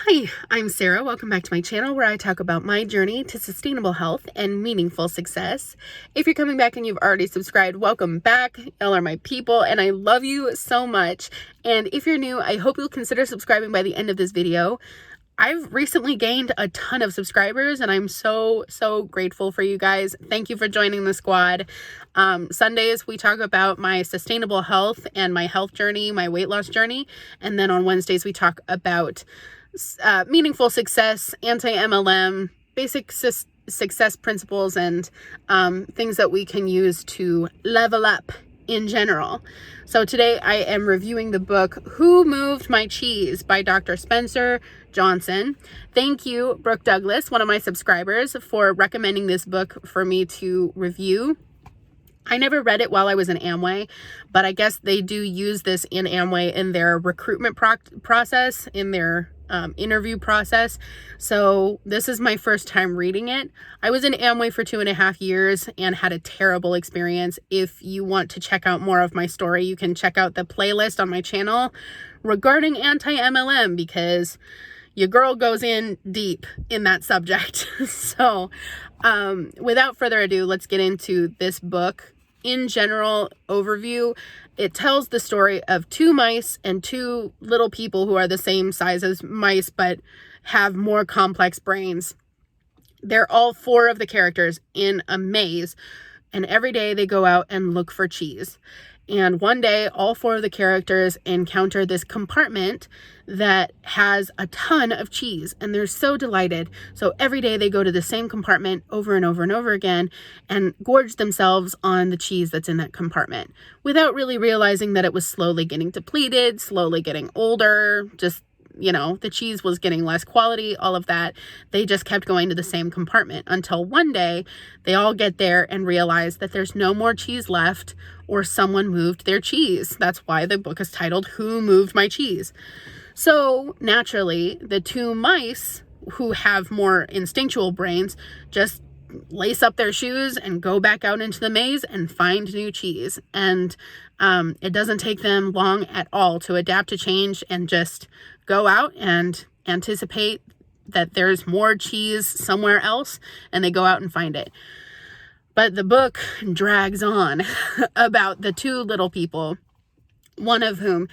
Hi, I'm Sarah. Welcome back to my channel where I talk about my journey to sustainable health and meaningful success. If you're coming back and you've already subscribed, welcome back. Y'all are my people and I love you so much. And if you're new, I hope you'll consider subscribing by the end of this video. I've recently gained a ton of subscribers and I'm so grateful for you guys. Thank you for joining the squad. Sundays, we talk about my sustainable health and my health journey, my weight loss journey. And then on Wednesdays, we talk about meaningful success, anti-MLM, basic success principles, and things that we can use to level up in general. So today I am reviewing the book Who Moved My Cheese by Dr. Spencer Johnson. Thank you, Brooke Douglas, one of my subscribers, for recommending this book for me to review. I never read it while I was in Amway, but I guess they do use this in Amway in their recruitment process, in their interview process. So this is my first time reading it. I was in Amway for 2.5 years and had a terrible experience. If you want to check out more of my story, you can check out the playlist on my channel regarding anti-MLM, because your girl goes in deep in that subject. So without further ado, let's get into this book. In general overview, it tells the story of two mice and two little people who are the same size as mice but have more complex brains. They're all four of the characters in a maze, and every day they go out and look for cheese. And one day, all four of the characters encounter this compartment that has a ton of cheese, and they're so delighted. So every day they go to the same compartment over and over and over again and gorge themselves on the cheese that's in that compartment without really realizing that it was slowly getting depleted, slowly getting older, just, you know, the cheese was getting less quality, all of that. They just kept going to the same compartment until one day they all get there and realize that there's no more cheese left, or someone moved their cheese. That's why the book is titled Who Moved My Cheese? So naturally, the two mice who have more instinctual brains just lace up their shoes and go back out into the maze and find new cheese. And it doesn't take them long at all to adapt to change and just go out and anticipate that there's more cheese somewhere else, and they go out and find it. But the book drags on about the two little people, one of whom,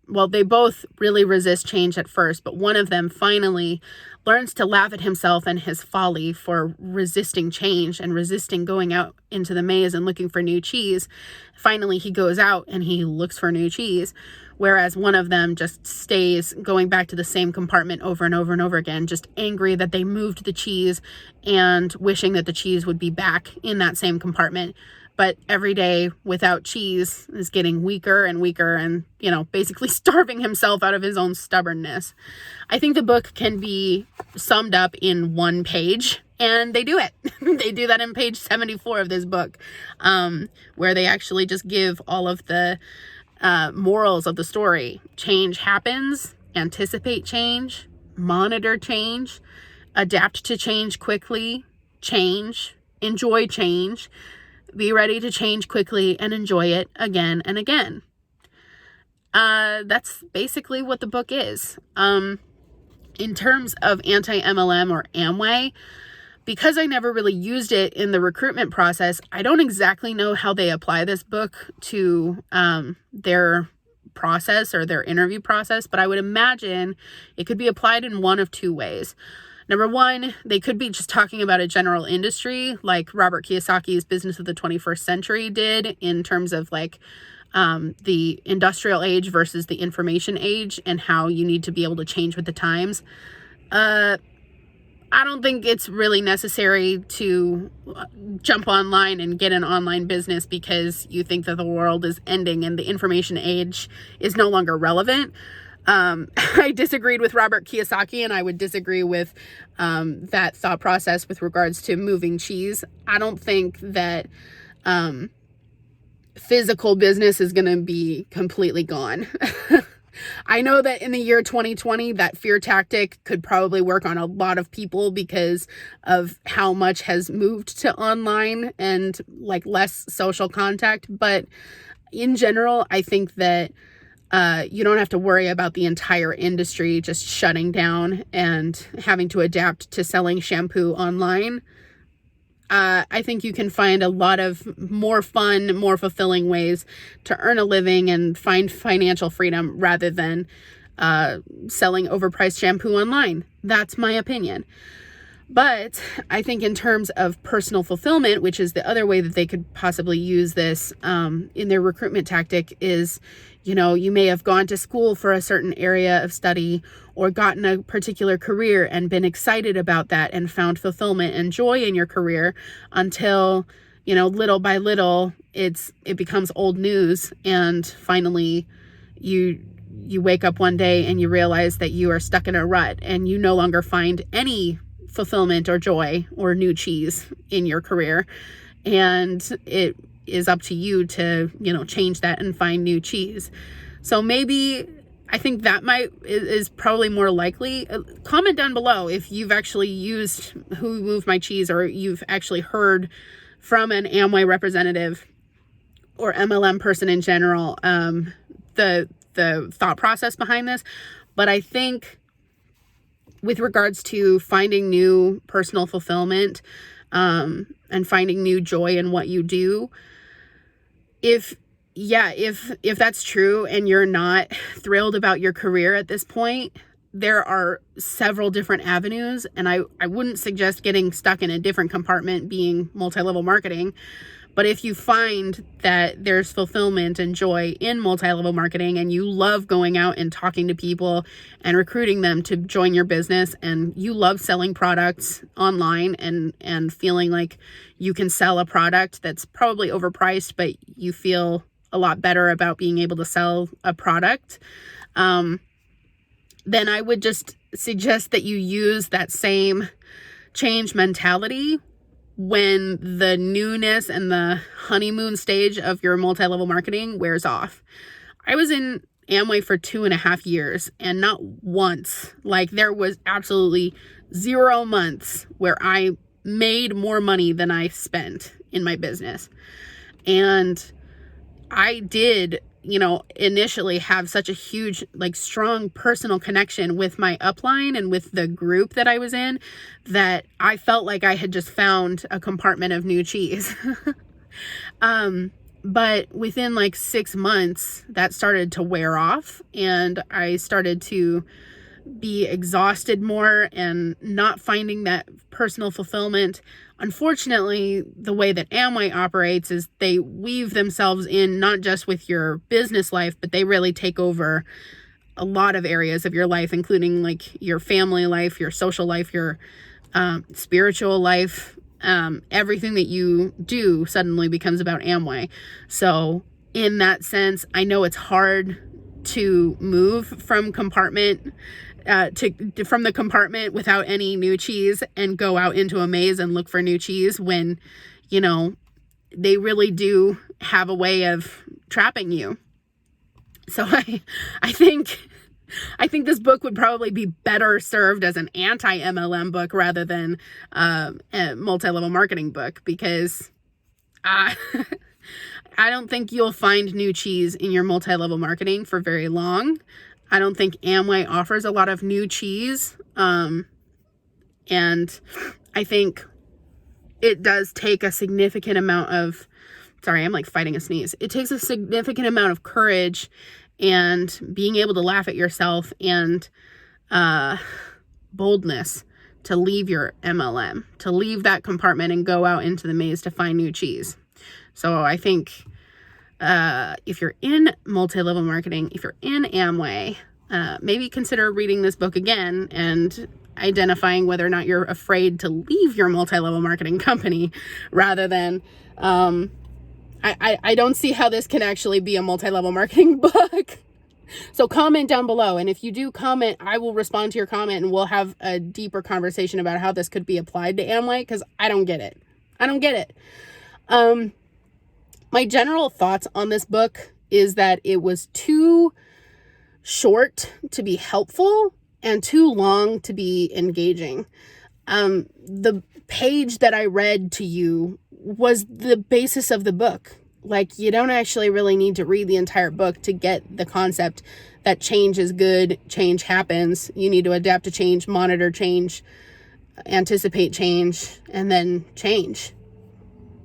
well, they both really resist change at first, but one of them finally learns to laugh at himself and his folly for resisting change and resisting going out into the maze and looking for new cheese. Finally, he goes out and he looks for new cheese, whereas one of them just stays going back to the same compartment over and over and over again, just angry that they moved the cheese and wishing that the cheese would be back in that same compartment. But every day without cheese is getting weaker and weaker and, you know, basically starving himself out of his own stubbornness. I think the book can be summed up in one page, and they do it. They do that in page 74 of this book, where they actually just give all of the morals of the story. Change happens, anticipate change, monitor change, adapt to change quickly, change, enjoy change, be ready to change quickly and enjoy it again and again. That's basically what the book is. In terms of anti-MLM or Amway, because I never really used it in the recruitment process, I don't exactly know how they apply this book to their process or their interview process, but I would imagine it could be applied in one of two ways. Number one, they could be just talking about a general industry like Robert Kiyosaki's Business of the 21st Century did, in terms of like the industrial age versus the information age and how you need to be able to change with the times. I don't think it's really necessary to jump online and get an online business because you think that the world is ending and the information age is no longer relevant. I disagreed with Robert Kiyosaki, and I would disagree with that thought process with regards to moving cheese. I don't think that physical business is going to be completely gone. I know that in the year 2020, that fear tactic could probably work on a lot of people because of how much has moved to online and like less social contact. But in general, I think that You don't have to worry about the entire industry just shutting down and having to adapt to selling shampoo online. I think you can find a lot of more fun, more fulfilling ways to earn a living and find financial freedom rather than selling overpriced shampoo online. That's my opinion. But I think in terms of personal fulfillment, which is the other way that they could possibly use this in their recruitment tactic, is, you may have gone to school for a certain area of study or gotten a particular career and been excited about that and found fulfillment and joy in your career until, little by little, it becomes old news. And finally you wake up one day and you realize that you are stuck in a rut and you no longer find any fulfillment or joy or new cheese in your career. And it is up to you to, change that and find new cheese. So maybe I think that is probably more likely. Comment down below if you've actually used Who Moved My Cheese, or you've actually heard from an Amway representative or MLM person in general, the thought process behind this. But I think with regards to finding new personal fulfillment and finding new joy in what you do, if that's true and you're not thrilled about your career at this point, there are several different avenues, and I wouldn't suggest getting stuck in a different compartment being multi-level marketing. But if you find that there's fulfillment and joy in multi-level marketing and you love going out and talking to people and recruiting them to join your business, and you love selling products online and feeling like you can sell a product that's probably overpriced, but you feel a lot better about being able to sell a product, then I would just suggest that you use that same change mentality when the newness and the honeymoon stage of your multi-level marketing wears off. I was in Amway for 2.5 years, and not once, there was absolutely 0 months where I made more money than I spent in my business. And I did, initially have such a huge, strong personal connection with my upline and with the group that I was in, that I felt like I had just found a compartment of new cheese. But within 6 months, that started to wear off, and I started to be exhausted more and not finding that personal fulfillment. Unfortunately, the way that Amway operates is they weave themselves in not just with your business life, but they really take over a lot of areas of your life, including your family life, your social life, your spiritual life. Everything that you do suddenly becomes about Amway. So in that sense, I know it's hard to move from the compartment without any new cheese and go out into a maze and look for new cheese when, they really do have a way of trapping you. So I think this book would probably be better served as an anti-MLM book rather than a multi-level marketing book, because I don't think you'll find new cheese in your multi-level marketing for very long. I don't think Amway offers a lot of new cheese. And I think it does take a significant amount of, sorry, I'm fighting a sneeze. It takes a significant amount of courage and being able to laugh at yourself and boldness to leave your MLM, to leave that compartment and go out into the maze to find new cheese. So I think if you're in multi-level marketing, if you're in Amway, maybe consider reading this book again and identifying whether or not you're afraid to leave your multi-level marketing company rather than, I don't see how this can actually be a multi-level marketing book. So comment down below. And if you do comment, I will respond to your comment and we'll have a deeper conversation about how this could be applied to Amway, because I don't get it. My general thoughts on this book is that it was too short to be helpful and too long to be engaging. The page that I read to you was the basis of the book. Like, you don't actually really need to read the entire book to get the concept that change is good, change happens. You need to adapt to change, monitor change, anticipate change, and then change.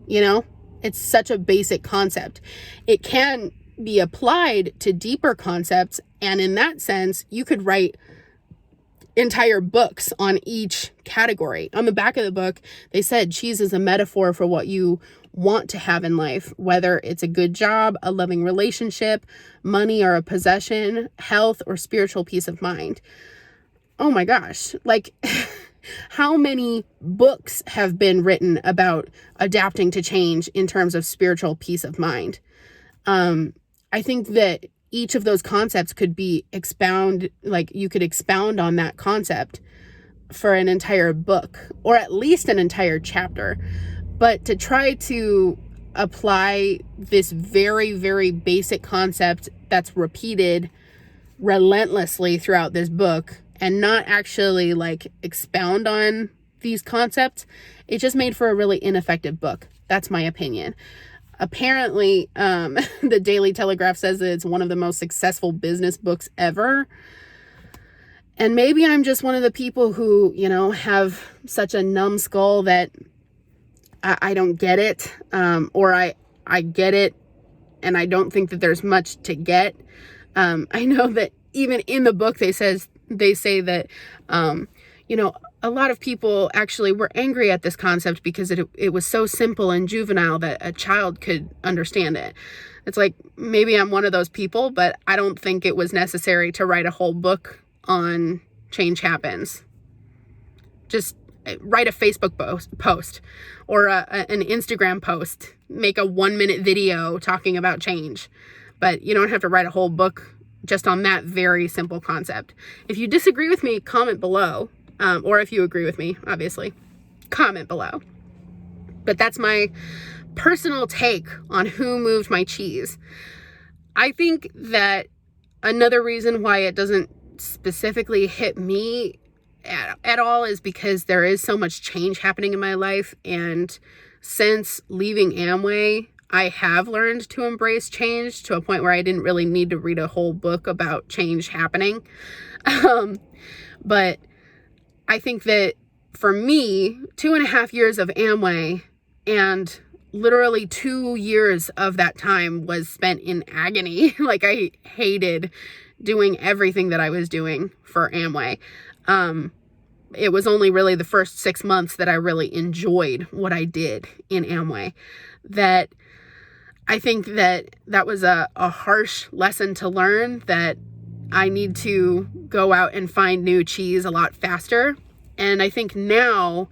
You know, it's such a basic concept. It can be applied to deeper concepts, and in that sense, you could write entire books on each category. On the back of the book, they said cheese is a metaphor for what you want to have in life, whether it's a good job, a loving relationship, money or a possession, health or spiritual peace of mind. Oh my gosh, like how many books have been written about adapting to change in terms of spiritual peace of mind? I think that each of those concepts could be you could expound on that concept for an entire book, or at least an entire chapter. But to try to apply this very, very basic concept that's repeated relentlessly throughout this book and not actually like expound on these concepts, it just made for a really ineffective book. That's my opinion. Apparently, the Daily Telegraph says that it's one of the most successful business books ever. And maybe I'm just one of the people who, have such a numbskull that I don't get it, or I get it and I don't think that there's much to get. I know that even in the book they say that a lot of people actually were angry at this concept because it was so simple and juvenile that a child could understand it. It's like, maybe I'm one of those people, but I don't think it was necessary to write a whole book on change happens. Just write a Facebook post or an Instagram post, make a 1-minute video talking about change. But you don't have to write a whole book just on that very simple concept. If you disagree with me, comment below. Or if you agree with me, obviously, comment below. But that's my personal take on who moved my cheese. I think that another reason why it doesn't specifically hit me at all is because there is so much change happening in my life. And since leaving Amway, I have learned to embrace change to a point where I didn't really need to read a whole book about change happening. But I think that for me, 2.5 years of Amway and literally 2 years of that time was spent in agony. Like, I hated doing everything that I was doing for Amway. It was only really the first 6 months that I really enjoyed what I did in Amway. That I think that was a harsh lesson to learn, that I need to go out and find new cheese a lot faster. And I think now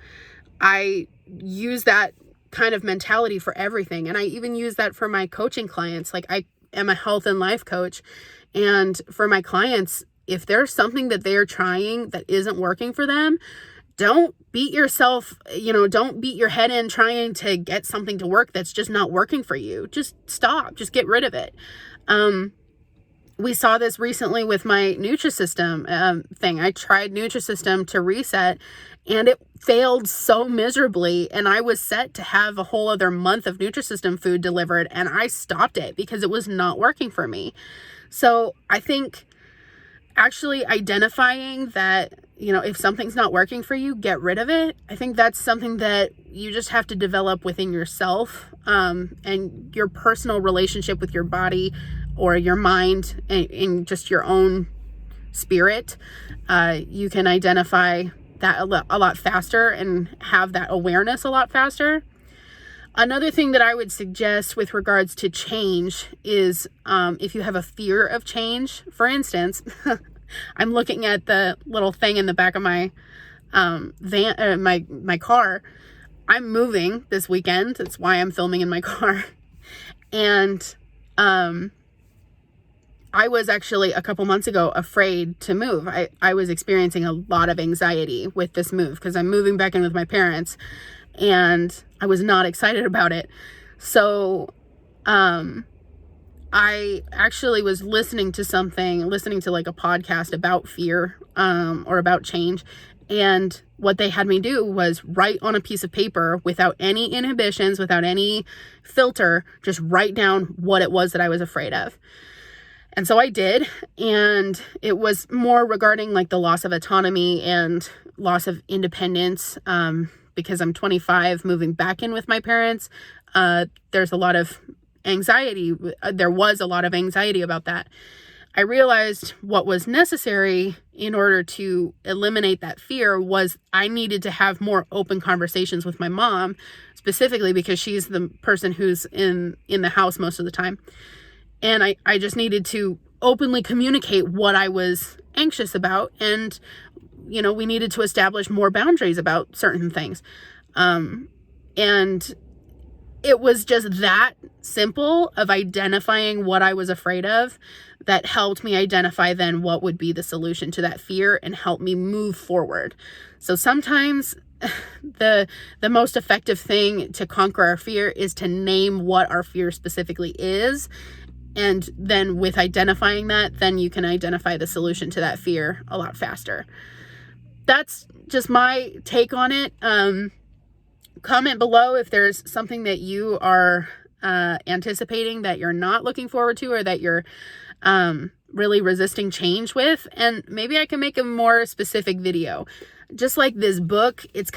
I use that kind of mentality for everything. And I even use that for my coaching clients. Like, I am a health and life coach. And for my clients, if there's something that they're trying that isn't working for them, don't beat yourself, don't beat your head in trying to get something to work that's just not working for you. Just stop, just get rid of it. We saw this recently with my Nutrisystem thing. I tried Nutrisystem to reset and it failed so miserably. And I was set to have a whole other month of Nutrisystem food delivered, and I stopped it because it was not working for me. So I think actually identifying that, if something's not working for you, get rid of it. I think that's something that you just have to develop within yourself, and your personal relationship with your body or your mind and just your own spirit. You can identify that a lot faster and have that awareness a lot faster. Another thing that I would suggest with regards to change is if you have a fear of change, for instance, I'm looking at the little thing in the back of my my car. I'm moving this weekend. That's why I'm filming in my car. And I was actually a couple months ago afraid to move. I was experiencing a lot of anxiety with this move because I'm moving back in with my parents, and I was not excited about it. So I actually was listening to like a podcast about fear or about change. And what they had me do was write on a piece of paper without any inhibitions, without any filter, just write down what it was that I was afraid of. And so I did, and it was more regarding like the loss of autonomy and loss of independence, because I'm 25, moving back in with my parents. There's a lot of anxiety. There was a lot of anxiety about that. I realized what was necessary in order to eliminate that fear was I needed to have more open conversations with my mom, specifically because she's the person who's in the house most of the time. And I just needed to openly communicate what I was anxious about. And, you know, we needed to establish more boundaries about certain things. And it was just that simple of identifying what I was afraid of that helped me identify then what would be the solution to that fear and help me move forward. So sometimes the most effective thing to conquer our fear is to name what our fear specifically is. And then with identifying that, then you can identify the solution to that fear a lot faster. That's just my take on it. Comment below if there's something that you are anticipating that you're not looking forward to, or that you're really resisting change with, and maybe I can make a more specific video. Just like this book, it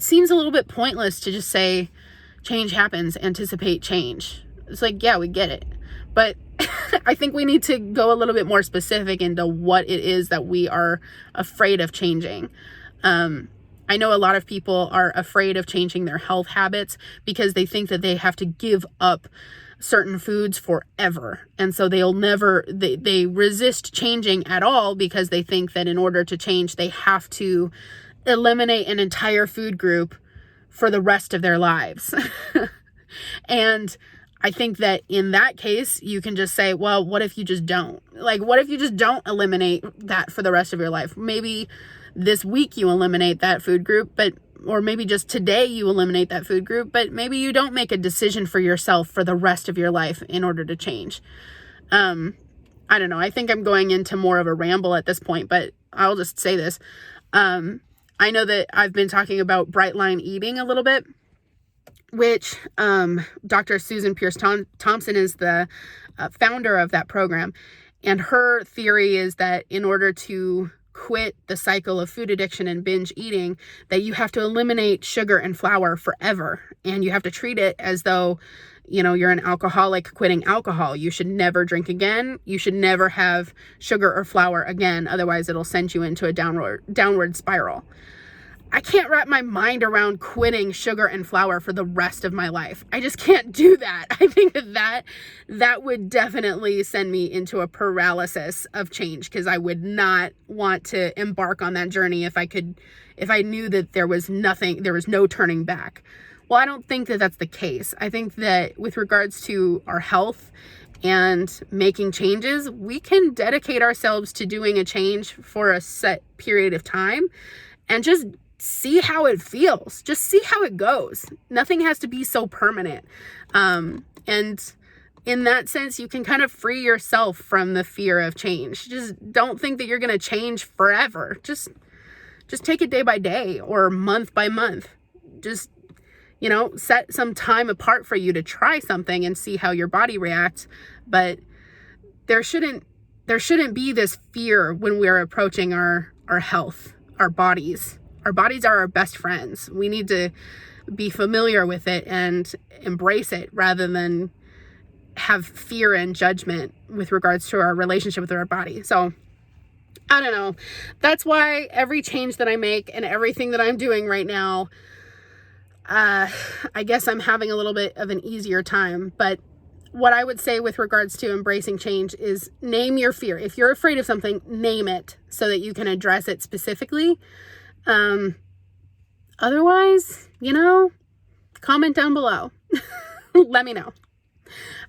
seems a little bit pointless to just say change happens, anticipate change. It's like, yeah, we get it, but I think we need to go a little bit more specific into what it is that we are afraid of changing. I know a lot of people are afraid of changing their health habits because they think that they have to give up certain foods forever. And so they resist changing at all because they think that in order to change, they have to eliminate an entire food group for the rest of their lives. And I think that in that case, you can just say, well, what if you just don't? Like, what if you just don't eliminate that for the rest of your life? Maybe this week you eliminate that food group, or maybe just today you eliminate that food group, but maybe you don't make a decision for yourself for the rest of your life in order to change. I don't know. I think I'm going into more of a ramble at this point, but I'll just say this. I know that I've been talking about bright line eating a little bit, which Dr. Susan Pierce Thompson is the founder of that program. And her theory is that in order to quit the cycle of food addiction and binge eating, that you have to eliminate sugar and flour forever. And you have to treat it as though, you know, you're an alcoholic quitting alcohol. You should never drink again. You should never have sugar or flour again. Otherwise, it'll send you into a downward spiral. I can't wrap my mind around quitting sugar and flour for the rest of my life. I just can't do that. I think that would definitely send me into a paralysis of change, because I would not want to embark on that journey if I knew that there was no turning back. Well, I don't think that that's the case. I think that with regards to our health and making changes, we can dedicate ourselves to doing a change for a set period of time and just see how it feels. Just see how it goes. Nothing has to be so permanent. And in that sense, you can kind of free yourself from the fear of change. Just don't think that you're going to change forever. Just take it day by day or month by month. Just, you know, set some time apart for you to try something and see how your body reacts. But there shouldn't be this fear when we're approaching our health, our bodies. Our bodies are our best friends. We need to be familiar with it and embrace it rather than have fear and judgment with regards to our relationship with our body. So I don't know. That's why every change that I make and everything that I'm doing right now, I guess I'm having a little bit of an easier time. But what I would say with regards to embracing change is name your fear. If you're afraid of something, name it so that you can address it specifically. Otherwise, you know, comment down below. Let me know.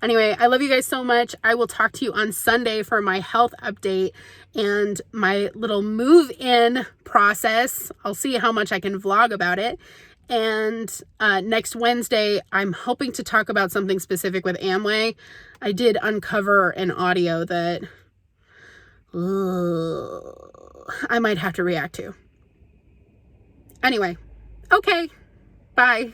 Anyway, I love you guys so much. I will talk to you on Sunday for my health update and my little move-in process. I'll see how much I can vlog about it. And next Wednesday, I'm hoping to talk about something specific with Amway. I did uncover an audio that I might have to react to. Anyway, okay, bye.